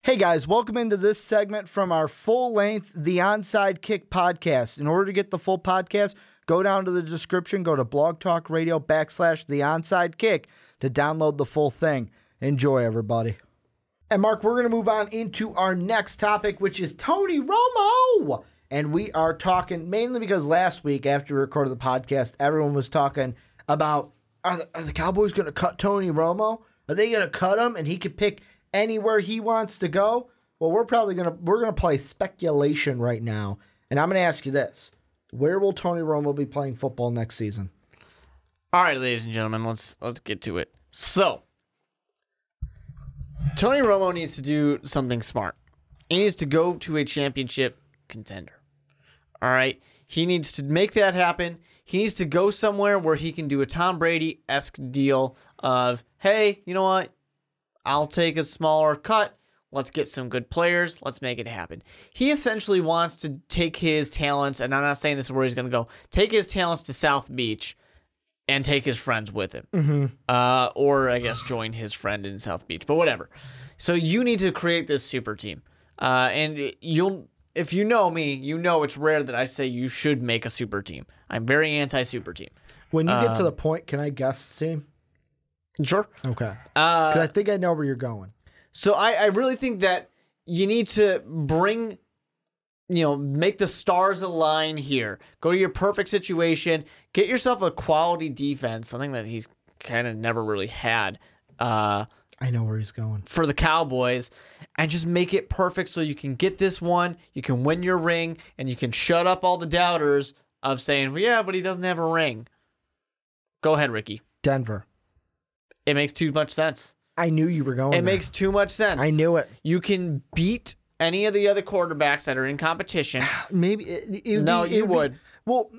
Hey guys, welcome into this segment from our full-length The Onside Kick podcast. In order to get the full podcast, go down to the description, go to Blog Talk Radio / The Onside Kick to download the full thing. Enjoy, everybody. And Mark, we're going to move on into our next topic, which is Tony Romo. And we are talking mainly because last week after we recorded the podcast, everyone was talking about, are the Cowboys going to cut Tony Romo? Are they going to cut him and he could pick anywhere he wants to go? Well, we're gonna play speculation right now, and I'm gonna ask you this: where will Tony Romo be playing football next season? All right, ladies and gentlemen, let's get to it. So, Tony Romo needs to do something smart. He needs to go to a championship contender. All right, he needs to make that happen. He needs to go somewhere where he can do a Tom Brady-esque deal of, hey, you know what? I'll take a smaller cut. Let's get some good players. Let's make it happen. He essentially wants to take his talents, and I'm not saying this is where he's going to go, take his talents to South Beach and take his friends with him. Or, I guess, join his friend in South Beach, but whatever. So you need to create this super team. And if you know me, you know it's rare that I say you should make a super team. I'm very anti-super team. When you get to the point, can I guess the team? Sure. Okay. Because I think I know where you're going. So I really think that you need to make the stars align here. Go to your perfect situation. Get yourself a quality defense, something that he's kind of never really had. I know where he's going. For the Cowboys, and just make it perfect so you can get this one, you can win your ring, and you can shut up all the doubters of saying, well, yeah, but he doesn't have a ring. Go ahead, Ricky. Denver. It makes too much sense. I knew you were going there. It makes too much sense. I knew it. You can beat any of the other quarterbacks that are in competition. Maybe. You would. Well,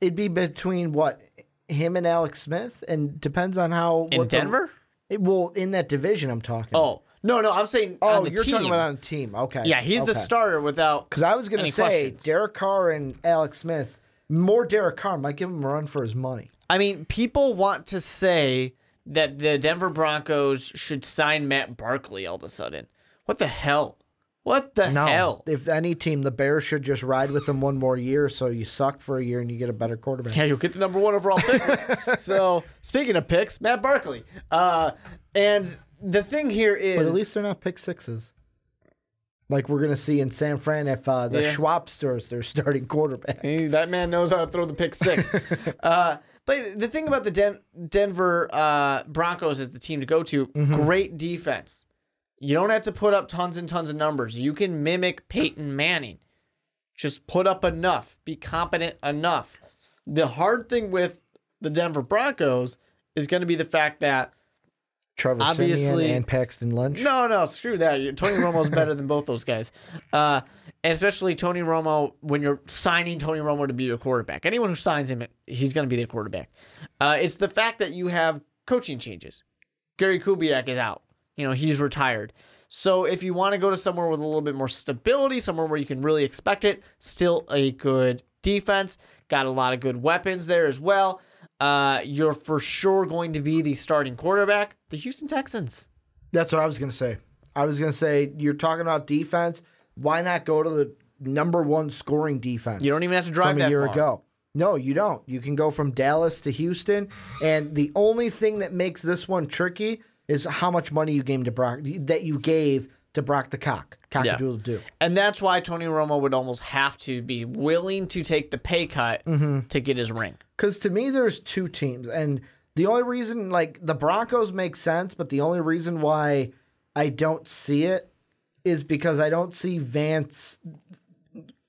it'd be between what? Him and Alex Smith? And depends on how. In Denver? In that division I'm talking. Oh. No, I'm saying on the you're team. talking about on the team. Okay. Yeah, he's the starter without. Because I was going to say, questions. Derek Carr and Alex Smith, more Derek Carr might give him a run for his money. I mean, people want to say that the Denver Broncos should sign Matt Barkley all of a sudden. What the hell? What the hell? If any team, the Bears should just ride with him one more year, so you suck for a year and you get a better quarterback. Yeah, you'll get the number 1 overall pick. So, speaking of picks, Matt Barkley. And the thing here is... But at least they're not pick sixes. Like we're going to see in San Fran if the Schwabsters, their starting quarterback. That man knows how to throw the pick six. But the thing about the Denver Broncos as the team to go to, great defense. You don't have to put up tons and tons of numbers. You can mimic Peyton Manning. Just put up enough. Be competent enough. The hard thing with the Denver Broncos is going to be the fact that Trevor obviously Siemian and Paxton Lynch. No, screw that. Tony Romo's better than both those guys. And especially Tony Romo, when you're signing Tony Romo to be your quarterback. Anyone who signs him, he's going to be their quarterback. It's the fact that you have coaching changes. Gary Kubiak is out. He's retired. So if you want to go to somewhere with a little bit more stability, somewhere where you can really expect it, still a good defense, got a lot of good weapons there as well. You're for sure going to be the starting quarterback, the Houston Texans. That's what I was going to say. I was going to say, you're talking about defense. Why not go to the number 1 scoring defense? You don't even have to drive from that a year far. ago. No, you don't. You can go from Dallas to Houston, and the only thing that makes this one tricky is how much money you gave to Brock the Cock-a-doodle-doo. And that's why Tony Romo would almost have to be willing to take the pay cut to get his ring. Because to me, there's 2 teams, and the only reason, the Broncos make sense, but the only reason why I don't see it is because I don't see Vance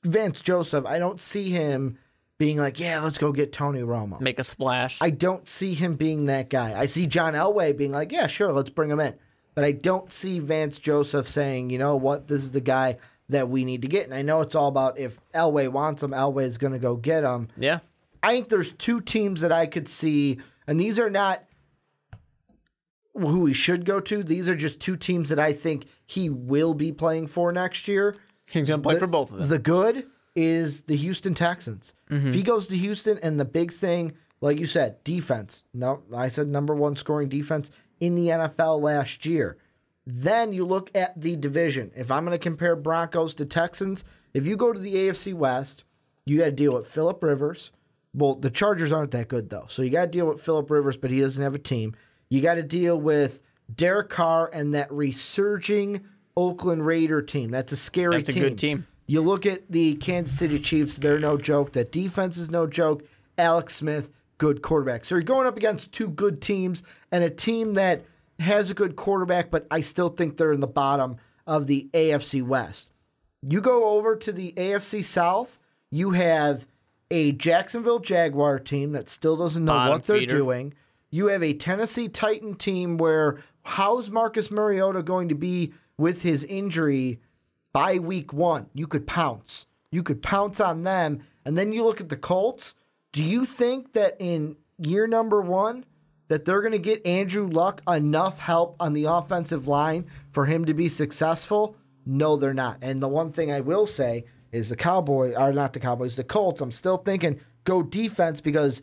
Joseph. I don't see him being like, yeah, let's go get Tony Romo. Make a splash. I don't see him being that guy. I see John Elway being like, yeah, sure, let's bring him in. But I don't see Vance Joseph saying, you know what, this is the guy that we need to get. And I know it's all about if Elway wants him, Elway is going to go get him. Yeah. I think there's 2 teams that I could see, and these are not who he should go to. These are just 2 teams that I think he will be playing for next year. He's going to play for both of them. The good is the Houston Texans. If he goes to Houston, and the big thing, like you said, defense. No, I said number 1 scoring defense in the NFL last year. Then you look at the division. If I'm going to compare Broncos to Texans, if you go to the AFC West, you got to deal with Phillip Rivers. Well, the Chargers aren't that good, though. So you got to deal with Phillip Rivers, but he doesn't have a team. You got to deal with Derek Carr and that resurging Oakland Raider team. That's a scary team. That's a good team. You look at the Kansas City Chiefs, they're no joke. That defense is no joke. Alex Smith, good quarterback. So you're going up against two good teams and a team that has a good quarterback, but I still think they're in the bottom of the AFC West. You go over to the AFC South, you have a Jacksonville Jaguar team that still doesn't know what they're doing. You have a Tennessee Titan team where how's Marcus Mariota going to be with his injury by week 1? You could pounce. You could pounce on them. And then you look at the Colts. Do you think that in year number 1 that they're going to get Andrew Luck enough help on the offensive line for him to be successful? No, they're not. And the one thing I will say is the Colts, I'm still thinking go defense because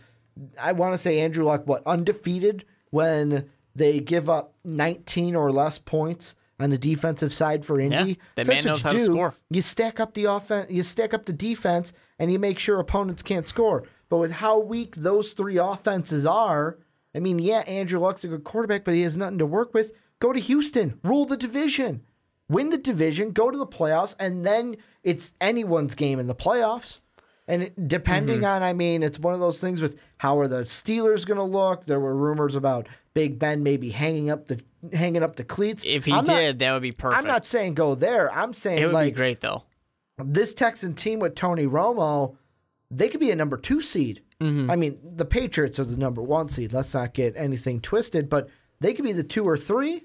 I want to say Andrew Luck, undefeated when they give up 19 or less points on the defensive side for Indy. Yeah, that man knows how to score. You stack up the offense, you stack up the defense, and you make sure opponents can't score. But with how weak those three offenses are, I mean, yeah, Andrew Luck's a good quarterback, but he has nothing to work with. Go to Houston, rule the division. Win the division, go to the playoffs, and then it's anyone's game in the playoffs. And depending on, it's one of those things with how are the Steelers going to look. There were rumors about Big Ben maybe hanging up the cleats. If he did, that would be perfect. I'm not saying go there. I'm saying it would be great though. This Texan team with Tony Romo, they could be a number 2 seed. I mean, the Patriots are the number 1 seed. Let's not get anything twisted, but they could be the 2 or 3.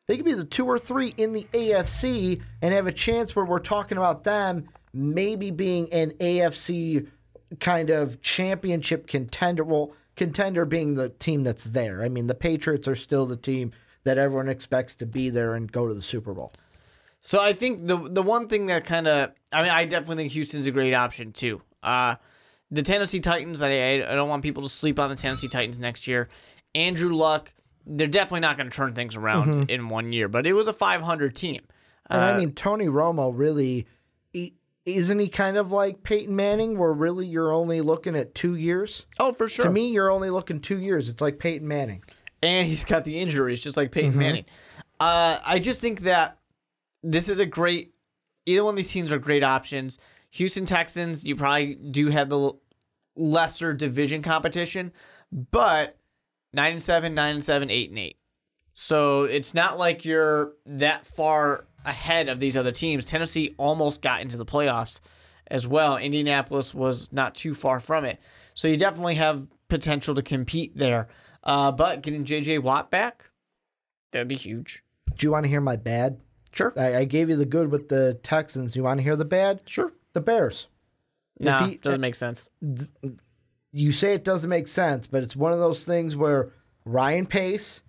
They could be the 2 or 3 in the AFC and have a chance where we're talking about them maybe being an AFC kind of championship contender. Well, contender being the team that's there. I mean, the Patriots are still the team that everyone expects to be there and go to the Super Bowl. So I think the one thing that I definitely think Houston's a great option too. The Tennessee Titans, I don't want people to sleep on the Tennessee Titans next year. Andrew Luck, they're definitely not going to turn things around in 1 year, but it was a 500 team. And Tony Romo really, isn't he kind of like Peyton Manning where really you're only looking at 2 years? Oh, for sure. To me, you're only looking 2 years. It's like Peyton Manning. And he's got the injuries just like Peyton Manning. I just think that this is either one of these teams are great options. Houston Texans, you probably do have the lesser division competition, but 9-7, 9-7, 8-8. So it's not like you're that far ahead of these other teams. Tennessee almost got into the playoffs as well. Indianapolis was not too far from it. So you definitely have potential to compete there. But getting J.J. Watt back, that would be huge. Do you want to hear my bad? Sure. I gave you the good with the Texans. You want to hear the bad? Sure. The Bears. No, doesn't make sense. You say it doesn't make sense, but it's one of those things where Ryan Pace,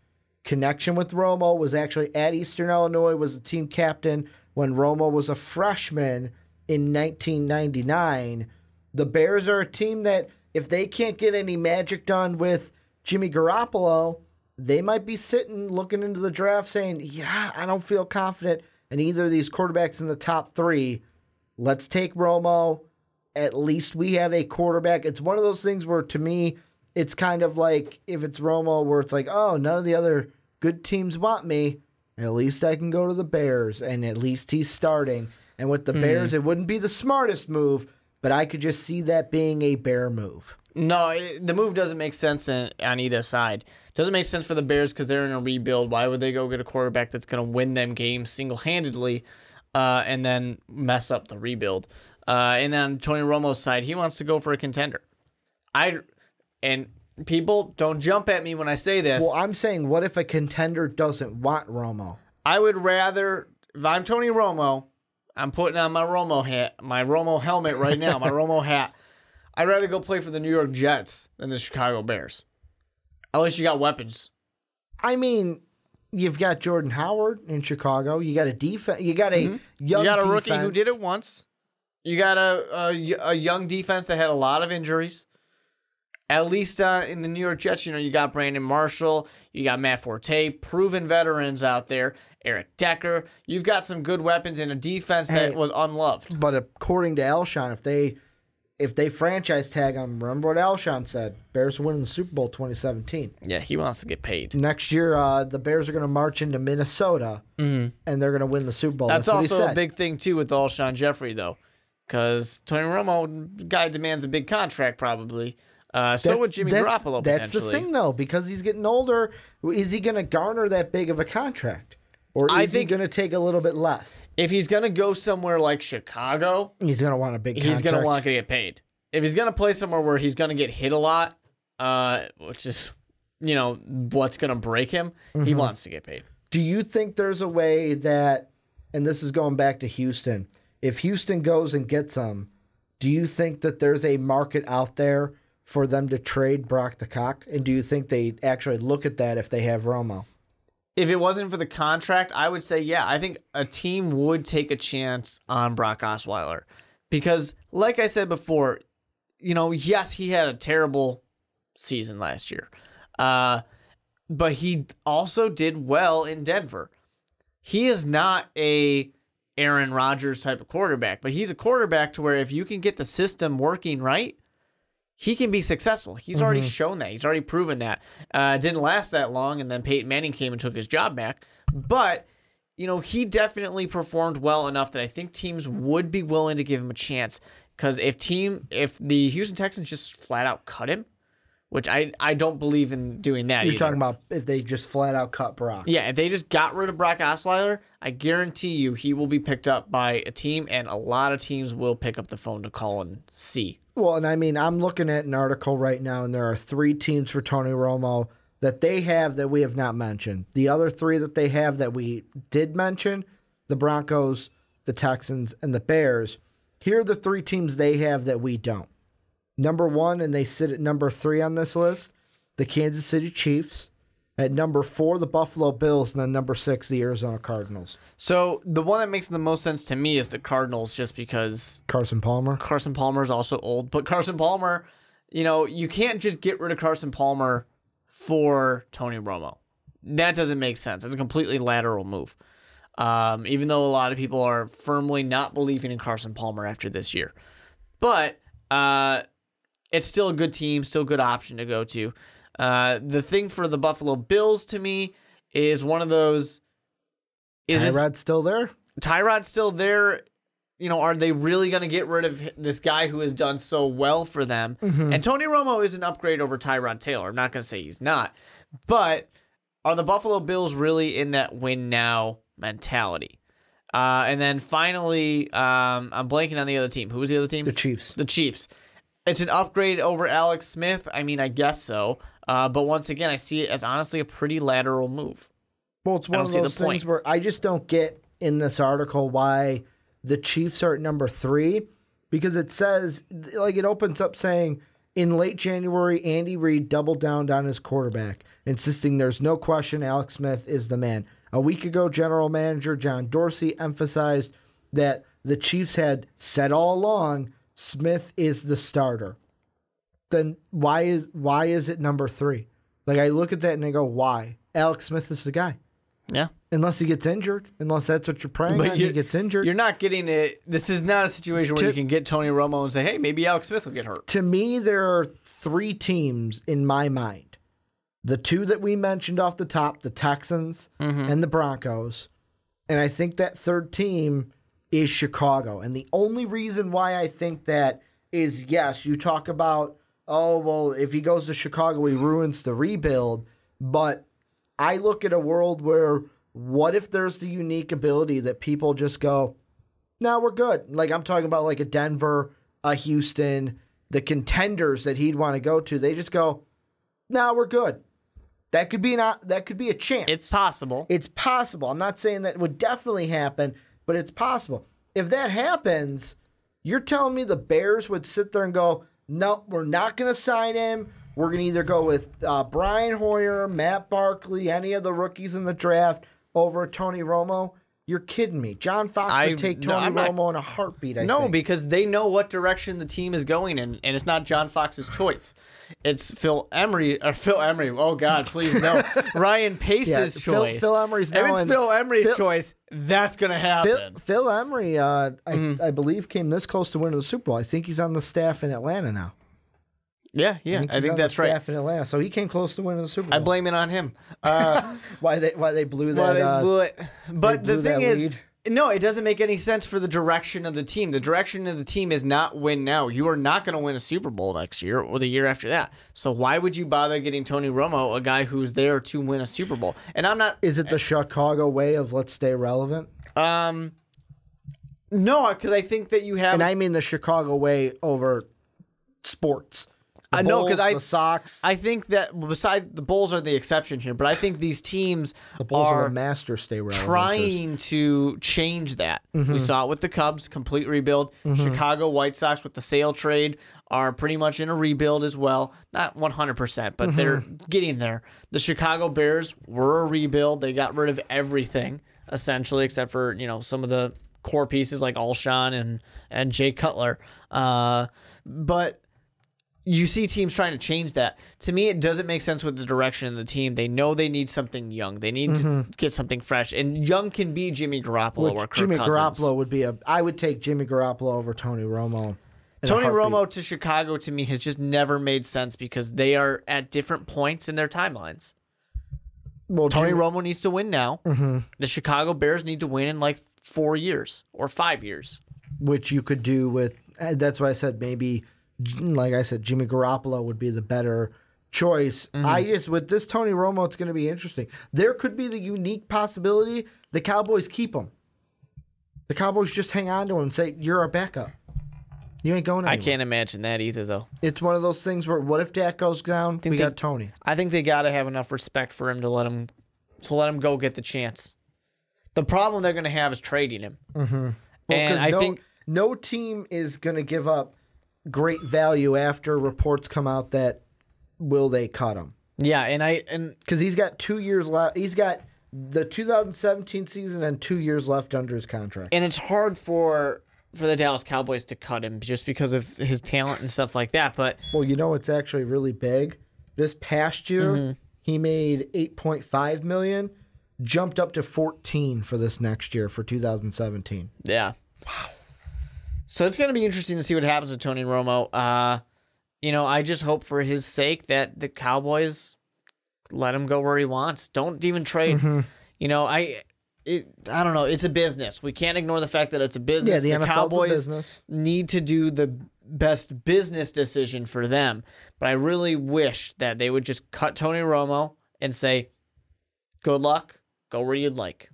connection with Romo, was actually at Eastern Illinois, was the team captain when Romo was a freshman in 1999. The Bears are a team that if they can't get any magic done with Jimmy Garoppolo, they might be sitting looking into the draft saying, yeah, I don't feel confident in either of these quarterbacks in the top 3. Let's take Romo. At least we have a quarterback. It's one of those things where, to me, it's kind of like if it's Romo where it's like, oh, none of the other good teams want me. At least I can go to the Bears, and at least he's starting. And with the Bears, it wouldn't be the smartest move, but I could just see that being a Bear move. No, the move doesn't make sense on either side. Doesn't make sense for the Bears because they're in a rebuild. Why would they go get a quarterback that's going to win them games single-handedly and then mess up the rebuild? And then on Tony Romo's side, he wants to go for a contender. And people, don't jump at me when I say this. Well, I'm saying, what if a contender doesn't want Romo? I would rather, if I'm Tony Romo, I'm putting on my Romo hat, my Romo helmet right now, my Romo hat. I'd rather go play for the New York Jets than the Chicago Bears. At least you got weapons. I mean, you've got Jordan Howard in Chicago. You got a defense. You got a young You got a rookie defense. who did it once. You got a young defense that had a lot of injuries. At least in the New York Jets, you got Brandon Marshall, you got Matt Forte, proven veterans out there, Eric Decker. You've got some good weapons in a defense that was unloved. But according to Alshon, if they franchise tag him, remember what Alshon said, Bears winning the Super Bowl 2017. Yeah, he wants to get paid. Next year, the Bears are going to march into Minnesota, and they're going to win the Super Bowl. That's also a big thing, too, with Alshon Jeffrey, though, because Tony Romo, guy demands a big contract, probably. So would Jimmy Garoppolo, potentially. That's the thing, though, because he's getting older. Is he going to garner that big of a contract? Or is he going to take a little bit less? If he's going to go somewhere like Chicago, he's going to want a big contract. He's going to want to get paid. If he's going to play somewhere where he's going to get hit a lot, which is, what's going to break him, he wants to get paid. Do you think there's a way that, and this is going back to Houston, if Houston goes and gets him, do you think that there's a market out there for them to trade Brock the Cock? And do you think they actually look at that if they have Romo? If it wasn't for the contract, I would say, yeah, I think a team would take a chance on Brock Osweiler. Because, like I said before, yes, he had a terrible season last year. But he also did well in Denver. He is not a Aaron Rodgers type of quarterback, but he's a quarterback to where if you can get the system working right, he can be successful. He's already shown that. He's already proven that. It didn't last that long, and then Peyton Manning came and took his job back. But, he definitely performed well enough that I think teams would be willing to give him a chance. Because if the Houston Texans just flat out cut him, which I don't believe in doing that You're either. talking about if they just flat out cut Brock. Yeah, if they just got rid of Brock Osweiler, I guarantee you he will be picked up by a team, and a lot of teams will pick up the phone to call and see. Well, and I mean, I'm looking at an article right now, and there are 3 teams for Tony Romo that they have that we have not mentioned. The other 3 that they have that we did mention, the Broncos, the Texans, and the Bears. Here are the 3 teams they have that we don't. Number 1, and they sit at number 3 on this list, the Kansas City Chiefs. At number 4, the Buffalo Bills, and then number 6, the Arizona Cardinals. So the one that makes the most sense to me is the Cardinals, just because Carson Palmer. Carson Palmer is also old, but Carson Palmer, you can't just get rid of Carson Palmer for Tony Romo. That doesn't make sense. It's a completely lateral move. Even though a lot of people are firmly not believing in Carson Palmer after this year, but it's still a good team, still a good option to go to. The thing for the Buffalo Bills to me is one of those. Tyrod's still there? Tyrod's still there. Are they really going to get rid of this guy who has done so well for them? And Tony Romo is an upgrade over Tyrod Taylor. I'm not going to say he's not. But are the Buffalo Bills really in that win now mentality? And then finally, I'm blanking on the other team. Who was the other team? The Chiefs. The Chiefs. It's an upgrade over Alex Smith. I mean, I guess so. But once again, I see it as honestly a pretty lateral move. Well, it's one of those things where I just don't get in this article why the Chiefs are at number 3, because it says, it opens up saying, in late January, Andy Reid doubled down on his quarterback, insisting there's no question Alex Smith is the man. A week ago, general manager John Dorsey emphasized that the Chiefs had said all along Smith is the starter. Then why is it number 3? I look at that and I go, why? Alex Smith is the guy. Yeah. Unless he gets injured. Unless that's what you're praying on, he gets injured. You're not getting it. This is not a situation where you can get Tony Romo and say, hey, maybe Alex Smith will get hurt. To me, there are 3 teams in my mind. The 2 that we mentioned off the top, the Texans and the Broncos. And I think that 3rd team is Chicago. And the only reason why I think that is, yes, you talk about, oh, well, if he goes to Chicago, he ruins the rebuild. But I look at a world where, what if there's the unique ability that people just go, no, we're good. I'm talking about a Denver, a Houston, the contenders that he'd want to go to. They just go, no, we're good. That could be a chance. It's possible. It's possible. I'm not saying that would definitely happen, but it's possible. If that happens, you're telling me the Bears would sit there and go, no, we're not going to sign him. We're going to either go with Brian Hoyer, Matt Barkley, any of the rookies in the draft over Tony Romo. You're kidding me. John Fox would take Tony Romo in a heartbeat, I think. Because they know what direction the team is going in, and it's not John Fox's choice. It's Phil Emery. Oh, God, please, no. Ryan Pace's choice. Phil Emery's now if it's Phil Emery's choice, that's going to happen. Phil Emery, I believe, came this close to winning the Super Bowl. I think he's on the staff in Atlanta now. Yeah, I think that's right. Staff in Atlanta, so he came close to winning the Super Bowl. I blame it on him. Why they blew that? They blew it. But the thing is, no, it doesn't make any sense for the direction of the team. The direction of the team is not win now. You are not going to win a Super Bowl next year or the year after that. So why would you bother getting Tony Romo, a guy who's there to win a Super Bowl? And I'm not. Is it the Chicago way of let's stay relevant? No, because I think that you have. And I mean the Chicago way over sports. I know because the Sox. I think that besides the Bulls are the exception here, but I think these teams the Bulls are the master stay relevant. Trying to change that. We saw it with the Cubs, complete rebuild. Chicago White Sox with the Sale trade are pretty much in a rebuild as well. Not 100%, but they're getting there. The Chicago Bears were a rebuild. They got rid of everything essentially, except for some of the core pieces like Alshon and Jay Cutler. But you see teams trying to change that. To me, it doesn't make sense with the direction of the team. They know they need something young. They need to get something fresh. And young can be Jimmy Garoppolo or Kirk Cousins. Garoppolo would be I would take Jimmy Garoppolo over Tony Romo. Tony Romo to Chicago, to me, has just never made sense because they are at different points in their timelines. Well, Tony Romo needs to win now. The Chicago Bears need to win in like 4 years or 5 years. Which you could do with, that's why I said maybe, like I said, Jimmy Garoppolo would be the better choice. With this Tony Romo, it's going to be interesting. There could be the unique possibility the Cowboys keep him. The Cowboys just hang on to him and say, you're our backup. You ain't going anywhere. I can't imagine that either, though. It's one of those things where what if Dak goes down? We got Tony. I think they got to have enough respect for him to let him go get the chance. The problem they're going to have is trading him. Well, and I think no team is going to give up great value after reports come out that will they cut him. Yeah, and because he's got 2 years left. He's got the 2017 season and 2 years left under his contract. And it's hard for the Dallas Cowboys to cut him just because of his talent and stuff like that. But it's actually really big. This past year, he made $8.5 million, jumped up to 14 for this next year for 2017. Yeah. Wow. So it's going to be interesting to see what happens with Tony Romo. I just hope for his sake that the Cowboys let him go where he wants. Don't even trade. I don't know. It's a business. We can't ignore the fact that it's a business. Yeah, the NFL's Cowboys a business. Need to do the best business decision for them. But I really wish that they would just cut Tony Romo and say, good luck. Go where you'd like.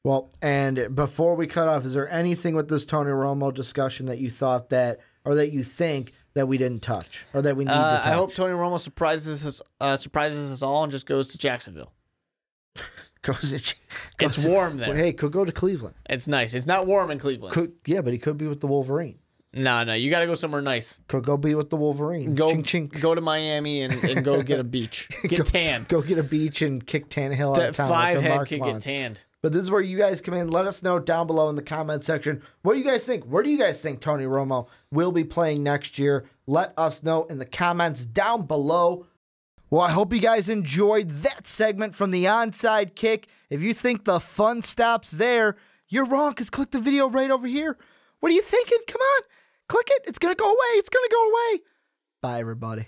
Well, and before we cut off, is there anything with this Tony Romo discussion that you thought that, or that you think that we didn't touch, or that we need to touch? I hope Tony Romo surprises us all and just goes to Jacksonville. It's warm there. Hey, could go to Cleveland. It's nice. It's not warm in Cleveland. But he could be with the Wolverine. No, you got to go somewhere nice. Could go be with the Wolverine. Go chink, chink. Go to Miami and go get a beach. Get tanned. Go get a beach and kick Tannehill out of town. That 5-head can get tanned. But this is where you guys come in. Let us know down below in the comment section. What do you guys think? Where do you guys think Tony Romo will be playing next year? Let us know in the comments down below. Well, I hope you guys enjoyed that segment from the onside kick. If you think the fun stops there, you're wrong, because click the video right over here. What are you thinking? Come on. Click it. It's going to go away. It's going to go away. Bye, everybody.